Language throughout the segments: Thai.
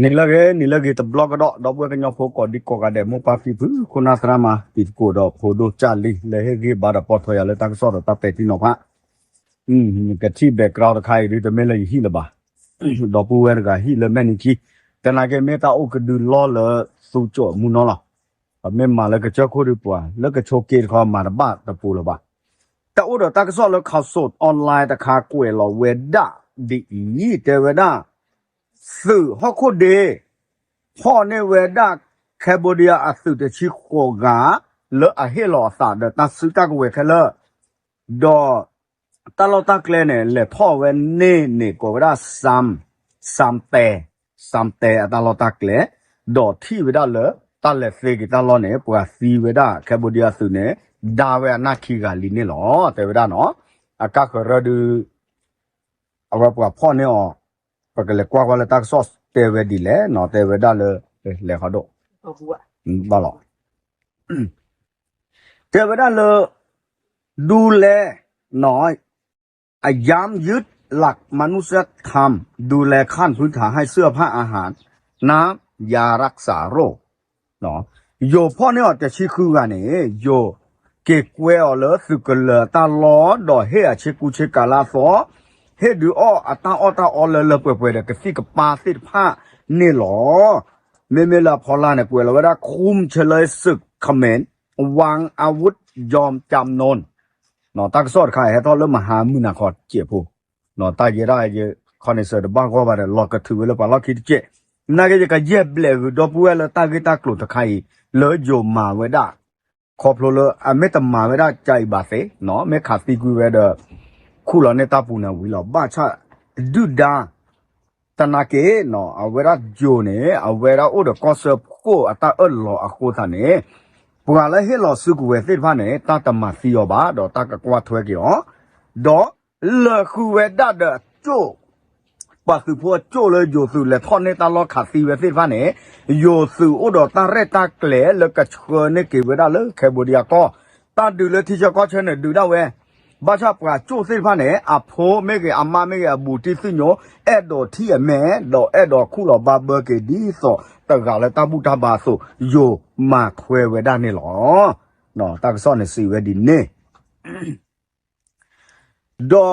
นี่ละเกตบล็อกก็ดอกเวกันยอโฟกอดิโกกาเดโมปาฟิพุคุณาสรามาปิดโกดอกโพโดจาลีเลยเฮกีบาดปอทอยาเลตักซอดตาเปตินอพะกะที่แบ็กกราวด์ใครหรือแต่เมลฮีละบาดอกปูเวรกะฮีละแมนิคีแต่นาเกเมตาโอกดูล้อเลสูจ่อมุนอละเมมาแล้วก็เจ้าโคดิปัวแล้วก็โชเกตเขามาบาตะปูละบาแต่อุดตักซอดแล้วข่าวสดออนไลน์ตะคากวยเราเวด้าดีอีเตเวด้าสื่อฮอกโคเดพ่อในเวดาแคโบเดียอสุดชิโคกาเลอเฮลอสาเดตัสสุตากเวเคเลดอตลอตักเลเนเลพ่อเวเนเนโกเวดาซัมเตตลอตักเลดอที่เวดาเลตัลเลเซกิตลอเนปัวซีเวดาแคโบเดียสุเนดาเวนาคิกาลิเนลอเตเวดาเนาะอากาครดูเอาว่าปัวพ่อเนอปกเลกว่าเลตักซอสเตเวดีเลเนาะเตเวดาเลเขาดบ้าหรอเทวดาเลยดูแลน้อยยามยึดหลักมนุษยธรรมดูแลขั้นพื้นฐานให้เสื้อผ้าอาหารน้ำยารักษาโรคเนาะโยพ่อเนี่ยจะชี้คือกันเนี่ยโยเกกเวอเลยสึกเลยตาล้อดอเฮียเชกูเชกาลาฟอเฮดูอ้อตาเลยเปื่อยๆกระซิกับปาสิผ้านี่หรอเมลาพอลาเนี่ยป่วยแล้วว่าคุมเฉลยศึกเขมรวางอาวุธยอมจำนนเนาะตักสอดใครให้ทอดเริ่มมหามุนาคอดเจ็บผู้เนาะตายได้เยอะคอนเนเซอร์บ้างก็ว่าแต่ล็อกกระถือแล้วป่ะล็อกคิดเจ็บนักจะก็เย็บเลยดอกบัวแล้วตากลุตะไคร้เลยโยมมาไว้ได้ขอบเลยไม่ต้องมาไว้ได้ใจบาดเสเนาะไม่ขาดตีกุยไว้เด้อคู่เราในตาปูนาวิลาบ้าชาดุดาตนาเกเนาะเอาเวลาโยเนี่ยเอาเวลาโอ้เด็กก็เสือกู้ตาหล่ออากูท่านเนี่ยปวาเลยให้หล่อสุกุเวสิฟ้าเนี่ยตาตมาสิยอบาดอตากกวาดถวยกี่อ๋อดอเลือคูเวดาเดโจปะคือพวกโจเลยโยสุเลยท่อนในตาลอขาดสิเวสิฟ้าเนี่ยโยสุโอ้ดอตาเรตาเกลเลยกระเชิญในกี่เวดาเลยแค่บุรีก็ตาดูเลยที่จะก็เชิญเนี่ยดูได้เว้บ้าชอบกว่าจู่สิฟ้าเนี่ยอ่ะพ่อไม่เกี่ยอาม่าไม่เกี่ยบุตรสิโยเอ็ดดอที่แม่ดอเอ็ดดอคู่หล่อบาเบอร์เกดีสอแต่กาเลยตาบุตรบาสุโยมาถวยเวดานี่หรอเนาะตักซ้อนในสีเวดินเนี่ยดอ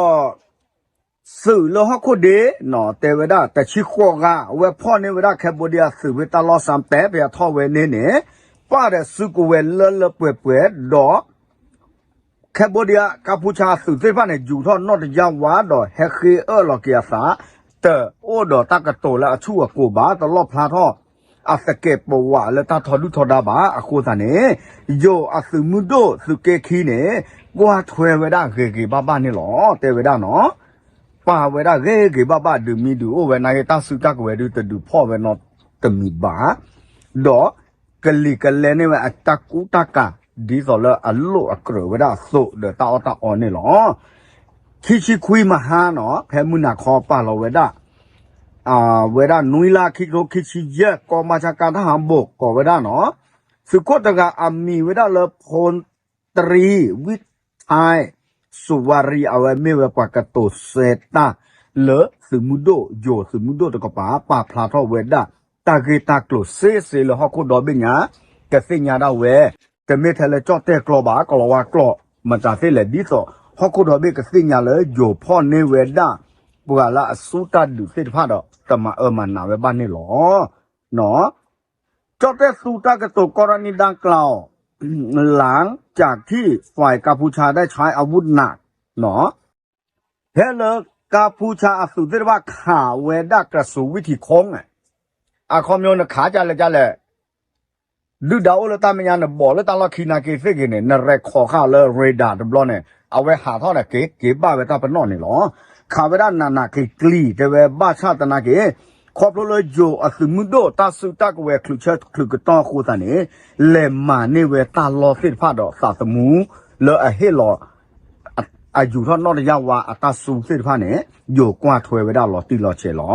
สื่อโลหะโคเดเนาะแต่เวดาแต่ชิโคกาเวพ่อในเวดาแคโบเดียสื่อเวตาลอสามแต่ไปท่อเวเนเน่ป้าเดสุกเวเลเปื่อยดอแคโบเดียกัมพูชาสื่อที่ฟ้าเนี่ยอยู่ท่อนอดยาวาดอเฮเคลอเกียสาแต่โอ้ดอตากะโตและชั่วกูบาตลอดพลาท่ออาสเกปวะและตาทอดุทอดาบาอโคสาเนโยอาสึมุโดสุเกคีเนกว่าถวยเวดาเกบ้านี่หรอแต่เวดาเนาะป้าเวดาเกบ้าดูมีดูโอเวนายตาสุกักเวดูแต่ดูพ่อเวนอตมีบาดอกะลิกะเลเนี่ยอัตตะกุตะกะดีสอลอัลโลอักรเวดาโซเดตาอตาออนนี่หรอคิชิคุยมหาเนาะแพมุนาคอป้าเราเวดาเวลานุยลาคิโรคิชิเยะก็มาจากการทหารบกก็เวลาเนาะสุโขทัยอามีเวลาเลพลตรีวิทัยสุวารีเอาไว้ไม่เวปากโตเซตาเลสมุโดโยสมุโดตะกป่าพลาทอเวดาตาเกตากลเซเลฮอกโคดอเบญาแกสิญาดาเวแกเมทเลจอเตกลอบากลวากลมันจะเสเลดิโซฮอกโคดอเบกสิญาเลยโยพ่อเนเวดาบัวละสุตาดูเสดพาดอแต่มามันนาเวบ้านนี่หรอเนาะจอดแต่สุตากระตุกกรณีดังกล่าวหลังจากที่ฝ่ายกัมพูชาได้ใช้อาวุธหนักเนาะเฮเลกัมพูชาสุดที่ว่าข่าเวดากระสูวิธีโค้งคอมโยนขาจาเลยดูดาวแล้วตามยังเนี่ยบอกแล้วตามเราขีนาเกฟกินเนี่ยนเรคขอข้าวเลยเรดาร์ดับล้อเนี่ยเอาไว้หาท่อเนี่ยเก๋บ้าไว้ตาเป็นนอนนี่หรอข้าเวลานาเกกลีแต่เวบ้าชาตินาเกขอบเลยโยอสมุโดตาสุตากเวคลุเชคลุกต้อคูตานี่เลมานี่เวตาลอสิพาดอสาสมูเลเฮลออายุท่อนนอดยาวาตาสูสิพาเนี่ยโยกว่าถวยไว้ได้หรอตีหรอเฉลอ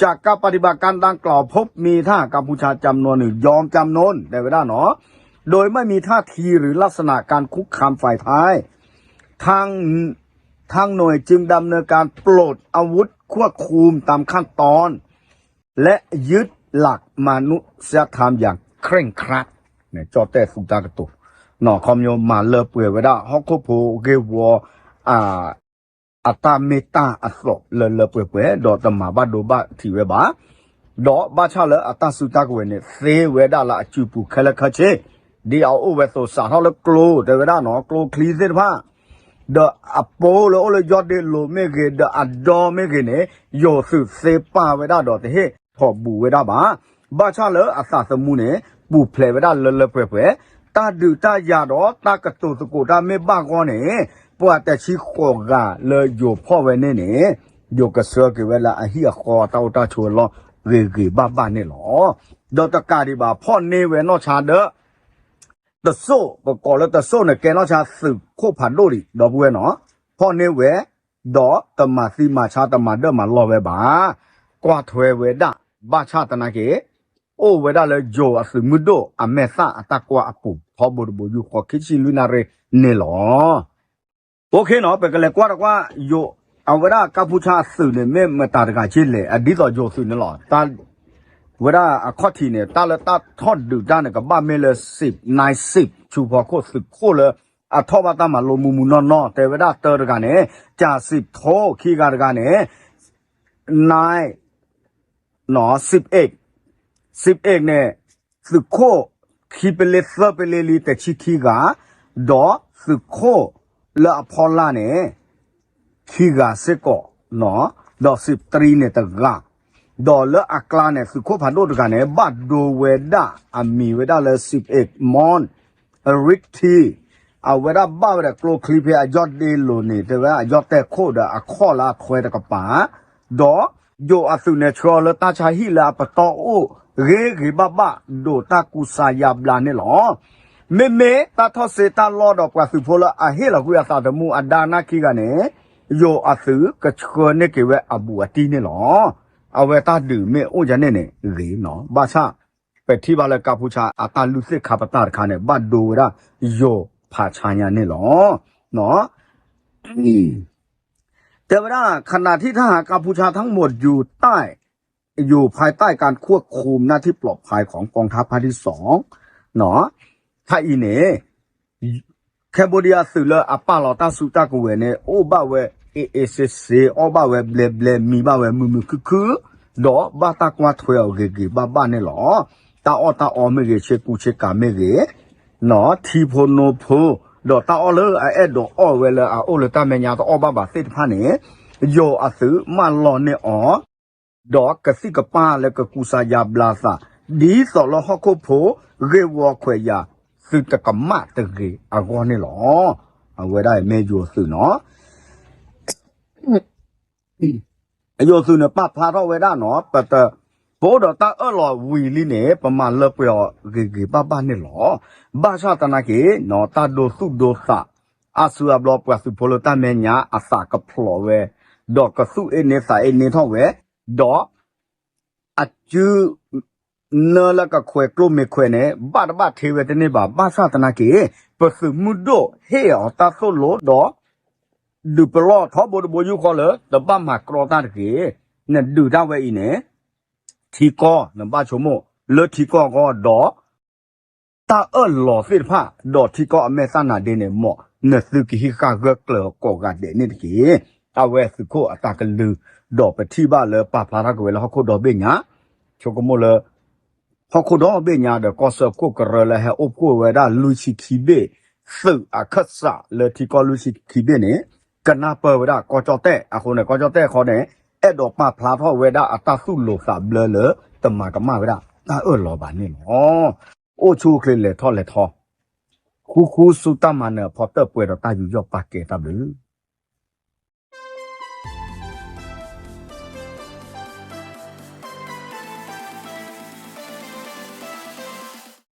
จากการปฏิบัติการดังกล่าวพบมีท่ากัมพูชาจำนวนหนึ่งยอมจำนนได้ไว้ได้เนาะโดยไม่มีท่าทีหรือลักษณะการคุกคามฝ่ายท้ายทางหน่วยจึงดำเนินการปลดอาวุธควบคุมตามขั้นตอน และยึดหลักมนุษยธรรมอย่างเคร่งครัดเนี่ยจอแต่สุดากระตุนอคอมโยมาเลเปื่อยไว้ได้ฮอกโคโพเกวอ่าอัตเมตตาอัสเลเปื่อยดอตมาบาโดบาทีเวบาดอบาชาเลอัตสุตากเวเนี่ยเซเวดาละจูปูเคลคเชดีเอาโอเวโซสาทอเลโกลเดเวดาเนาะโกลคลีเซพาเดออโปโลโอเลยอดเดโลเมเกเดอดอเมเกเนี่ยโยสุเซปาเวดาดอเตเฮพอบูเวดาบาบาชาเลอัสสมุเนี่ยปูเพลเวดาเลเปื่อยตาดูตายาดอตากระตุสกุตาเมบ้ากอนเนี่ยปวดแต่ชิโคกาเลยอยู่พ่อเวเนี่ยอยู่กระเสือกเวลาเฮียคอเต้าตาชวนล้อเกบ้าเนี่ยหรอดอตกาดีบาพ่อเนเวนอชาเดอตะโซ่ประกอบแล้วตะโซ่เนี่ยแกนอชาสึกโคผัดโดดิดอกเวเนาะพ่อเนเวดอตมาซีมาชาตมาเดอมาลอเวบากว่าถวยเวดาบ้าชาตนาเกโอเวดาเลยโจอสมุโดอเมซ่าอตากว่าอปุพอบุบุยูขอคิชิลุนาเรเนหรอโอเคเนาะเป็นกันเลยกว่าโยเอาเวดากัมพูชาสื่อเนี่ยไม่ตาตกาชิเลยอดีตโยสื่อเนี่ยหรอตาเวลาข้อที่เนี่ยตาละตาทอดดูด้านเนี่ยกับบ้านเมล10นาย10ชูพอโค10โคเลยทอบาตามาโลมูนอแต่เวลาเตอร์กันเนี่ยจ่า10โทขี้กันเนี่ยนายหนอ11เนี่ยสึกโคคีเปเลเซอร์เปเลลีแต่ชิคีกาดอสึกโคและพอลล่าเนี่ยคีกาเซโกเนาะดอ13เนี่ยตะกาดอเลอักลาเนี่ยสึกโคพันโดตกันเนี่ยบัดโดเวดาอามีเวดาเลย11มอนริกทีเอาเวดาบ้าเวดาโกลคลิปยอดเดโลนี่แต่ว่ายอดแต่โคดอะข้อละถวยตะกปาดอโยอสุเนทรอลตาชาฮิลาปตอโอเรบ้าโดตากุสายาบลาเนี่ยหรอเมตาทอเซตาลอดอกว่าสุโพละอะเฮลากุยาตาดมูอดานาคิกันเนี่ยโยอสุกะชกเนเกเวอบูอตีเนี่ยหรอเอาเวตาดืเมโอจาเนี่ยเรเนาะบาชาไปที่บาลกัมพูชาอาตาลุเซคาปตาคาเนี่ยบัดโดราโยผาชายาเนี่ยหรอเนาะแต่ว่าขณะที่ทหารกัมพูชาทั้งหมดอยู่ภายใต้การควบคุมหน้าที่ปลอดภัยของกองทัพภาคที่2เนาะถ้าอีเนแคมโบเดียสื่อเลอปาลอตาสุตากเวเนโอบาเวเอเซเซอบาเวเบลมีบาเวมืคือดอบาตากวาถวยเอาเกบ้าเนี่ยหรอตาอเมเกเชกูเชกาเมเกเนาะทีโพโนโพดอตาอเลไอดอเวลโอเลตาเมญาตอบาเซตพาเนโยอสือมาลอเนอดอกกสิกป้าและก็กุสายาบลาซาดีสอลฮอกโคโพเรวอควายาสึตะกมะตะเกอากอนี่หรอเอาไว้ได้เมโยสึเนาะโยสึเนี่ยปะพาเราไว้ได้เนาะแต่โปดตาลอวีลีเนี่ยประมาณเลเปียวเกบ้านี่หรอบาชาตนาเกเนาะตาโดสุโดสะอาสุอับลอปวาสุโพโลตาเมญาอาสากะพลอเวดอกกะสุเอเนสาเอเนท่อเวดออาจูเนลกะควยกลมเมควยเนี่ยบาเทเวตเนี่ยบาชาตนาเกปสึมุโดเฮอตาโซโลดอดูปลอทอบโบยูคอเลตบ้ามากรอตาเกเนี่ยดูดาเวอีเนี่ยทีก็นบ้าชโมเลทีก็ดอตาหล่อสิผ้าดอทีก็อเมซานาเดเนี่ยหมอเนี่ยสึกิฮิกาเกเกลก็กาเดเนี่ยเกตาเวสึโคอตากะลือดอกไปที่บ้านเลยปะพารักเวลาเขาโคดอกเบียงชกโมเลยเขาโคดอกเบียงเดี๋ยวก็เสิร์ฟโคกระเลยให้อบโคเวด้าลุชิคิเบสึอาคัสะเลยที่ก็ลุชิคิเบเนี่ยกันนาเปเวด้าก็จอเตะคนเนี่ยก็จอเตะเขาเนี่ยดอกปะพลาทอเวด้าอัตาสุโลสาเบลเลยตมากมาเวด้าตาหล่อบานนี่โอชูเคลเลยทอเลยทอคูสุตามันเนี่ยพอเตอร์ป่วยเราตายอยู่ยอปากเกตาเบล